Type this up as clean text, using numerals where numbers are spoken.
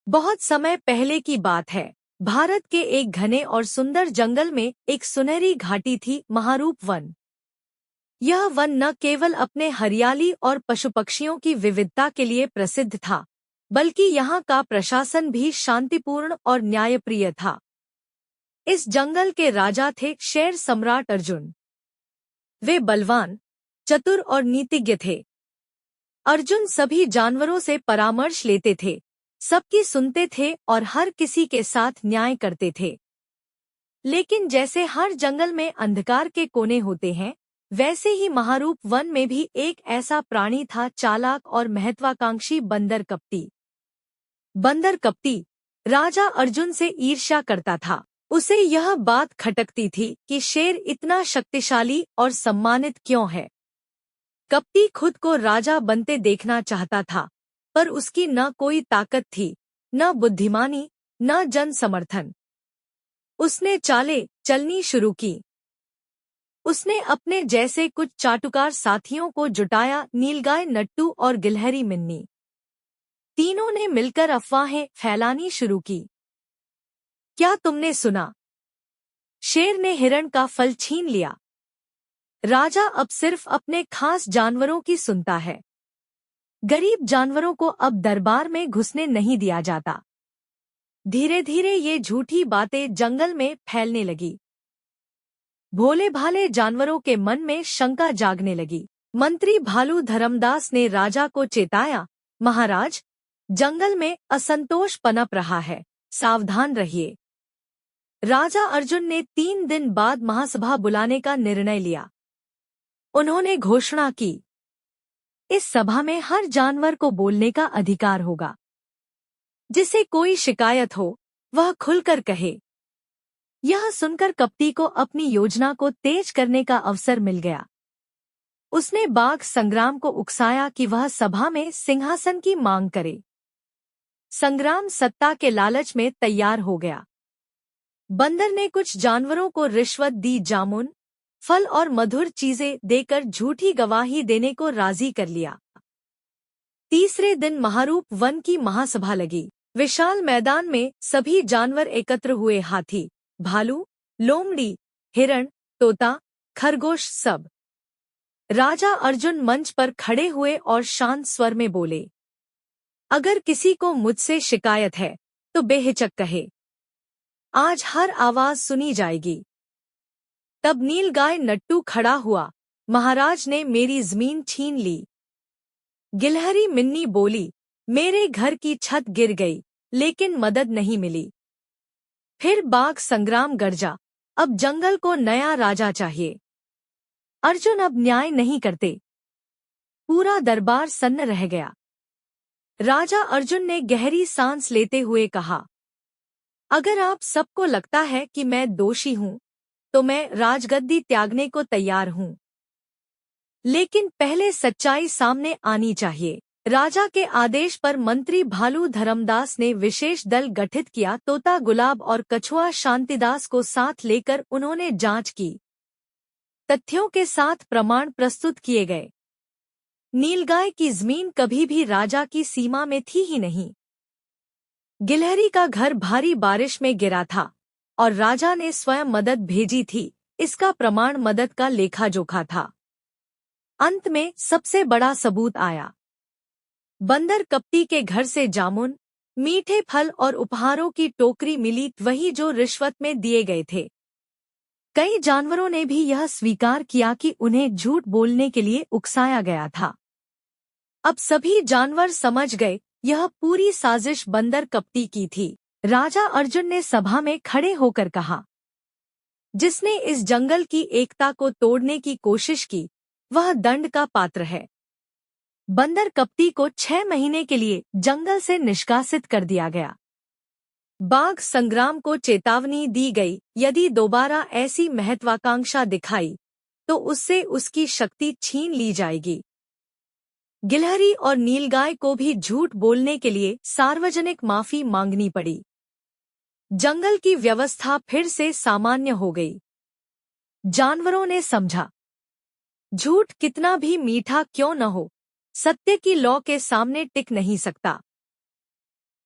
बहुत समय पहले की बात है। भारत के एक घने और सुंदर जंगल में एक सुनहरी घाटी थी, महारूप वन। यह वन न केवल अपने हरियाली और पशु पक्षियों की विविधता के लिए प्रसिद्ध था, बल्कि यहाँ का प्रशासन भी शांतिपूर्ण और न्यायप्रिय था। इस जंगल के राजा थे शेर सम्राट अर्जुन। वे बलवान, चतुर और नीतिज्ञ थे। अर्जुन सभी जानवरों से परामर्श लेते थे, सबकी सुनते थे और हर किसी के साथ न्याय करते थे। लेकिन जैसे हर जंगल में अंधकार के कोने होते हैं, वैसे ही महारूप वन में भी एक ऐसा प्राणी था, चालाक और महत्वाकांक्षी बंदर कप्ती। बंदर कप्ती राजा अर्जुन से ईर्ष्या करता था। उसे यह बात खटकती थी कि शेर इतना शक्तिशाली और सम्मानित क्यों है। कप्ती खुद को राजा बनते देखना चाहता था, पर उसकी न कोई ताकत थी, न बुद्धिमानी, न जन समर्थन। उसने चालें चलनी शुरू की। उसने अपने जैसे कुछ चाटुकार साथियों को जुटाया, नीलगाय, नट्टू और गिलहरी मिन्नी। तीनों ने मिलकर अफवाहें फैलानी शुरू की। क्या तुमने सुना? शेर ने हिरण का फल छीन लिया। राजा अब सिर्फ अपने खास जानवरों की सुनता है। गरीब जानवरों को अब दरबार में घुसने नहीं दिया जाता। धीरे धीरे ये झूठी बातें जंगल में फैलने लगी। भोले भाले जानवरों के मन में शंका जागने लगी। मंत्री भालू धर्मदास ने राजा को चेताया, महाराज, जंगल में असंतोष पनप रहा है, सावधान रहिए। राजा अर्जुन ने 3 दिन बाद महासभा बुलाने का निर्णय लिया। उन्होंने घोषणा की, इस सभा में हर जानवर को बोलने का अधिकार होगा। जिसे कोई शिकायत हो, वह खुलकर कहे। यह सुनकर कप्ती को अपनी योजना को तेज करने का अवसर मिल गया। उसने बाघ संग्राम को उकसाया कि वह सभा में सिंहासन की मांग करे। संग्राम सत्ता के लालच में तैयार हो गया। बंदर ने कुछ जानवरों को रिश्वत दी, जामुन, फल और मधुर चीजें देकर झूठी गवाही देने को राजी कर लिया। तीसरे दिन महारूप वन की महासभा लगी। विशाल मैदान में सभी जानवर एकत्र हुए, हाथी, भालू, लोमड़ी, हिरण, तोता, खरगोश, सब। राजा अर्जुन मंच पर खड़े हुए और शांत स्वर में बोले, अगर किसी को मुझसे शिकायत है तो बेहिचक कहे। आज हर आवाज सुनी जाएगी। तब नीलगाय नट्टू खड़ा हुआ, महाराज ने मेरी जमीन छीन ली। गिलहरी मिन्नी बोली, मेरे घर की छत गिर गई, लेकिन मदद नहीं मिली। फिर बाघ संग्राम गरजा, अब जंगल को नया राजा चाहिए। अर्जुन अब न्याय नहीं करते। पूरा दरबार सन्न रह गया। राजा अर्जुन ने गहरी सांस लेते हुए कहा, अगर आप सबको लगता है कि मैं दोषी हूं, तो मैं राजगद्दी त्यागने को तैयार हूं। लेकिन पहले सच्चाई सामने आनी चाहिए। राजा के आदेश पर मंत्री भालू धर्मदास ने विशेष दल गठित किया। तोता गुलाब और कछुआ शांतिदास को साथ लेकर उन्होंने जांच की। तथ्यों के साथ प्रमाण प्रस्तुत किए गए। नीलगाय की जमीन कभी भी राजा की सीमा में थी ही नहीं। गिलहरी का घर भारी बारिश में गिरा था और राजा ने स्वयं मदद भेजी थी, इसका प्रमाण मदद का लेखा जोखा था। अंत में सबसे बड़ा सबूत आया। बंदर कप्ती के घर से जामुन, मीठे फल और उपहारों की टोकरी मिली, वही जो रिश्वत में दिए गए थे। कई जानवरों ने भी यह स्वीकार किया कि उन्हें झूठ बोलने के लिए उकसाया गया था। अब सभी जानवर समझ गए, यह पूरी साजिश बंदर कप्ती की थी। राजा अर्जुन ने सभा में खड़े होकर कहा, जिसने इस जंगल की एकता को तोड़ने की कोशिश की, वह दंड का पात्र है। बंदर कप्ती को 6 महीने के लिए जंगल से निष्कासित कर दिया गया। बाघ संग्राम को चेतावनी दी गई, यदि दोबारा ऐसी महत्वाकांक्षा दिखाई तो उससे उसकी शक्ति छीन ली जाएगी। गिलहरी और नीलगाय को भी झूठ बोलने के लिए सार्वजनिक माफी मांगनी पड़ी। जंगल की व्यवस्था फिर से सामान्य हो गई। जानवरों ने समझा, झूठ कितना भी मीठा क्यों न हो, सत्य की लौ के सामने टिक नहीं सकता।